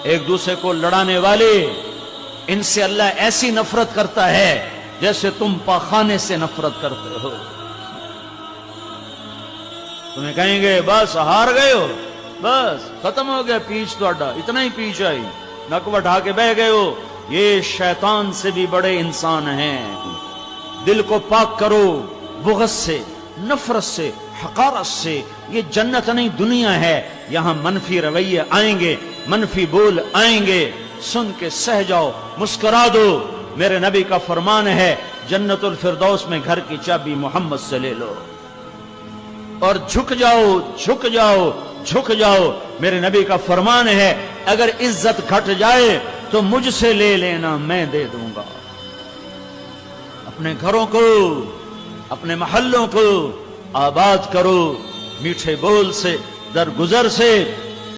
ایک دوسرے کو لڑانے والے، ان سے اللہ ایسی نفرت کرتا ہے جیسے تم پاخانے سے نفرت کرتے ہو۔ تمہیں کہیں گے بس ہار گئے ہو، بس ختم ہو گیا پیچ تہاڈا، اتنا ہی پیچ آئی، نک وٹھا کے بہ گئے ہو۔ یہ شیطان سے بھی بڑے انسان ہیں۔ دل کو پاک کرو بغض سے، نفرت سے، حقارت سے۔ یہ جنت نہیں دنیا ہے، یہاں منفی رویے آئیں گے، منفی بول آئیں گے، سن کے سہ جاؤ، مسکرا دو۔ میرے نبی کا فرمان ہے جنت الفردوس میں گھر کی چابی محمد سے لے لو اور جھک جاؤ، جھک جاؤ، جھک جاؤ۔ میرے نبی کا فرمان ہے اگر عزت گھٹ جائے تو مجھ سے لے لینا، میں دے دوں گا۔ اپنے گھروں کو، اپنے محلوں کو آباد کرو، میٹھے بول سے، درگزر سے،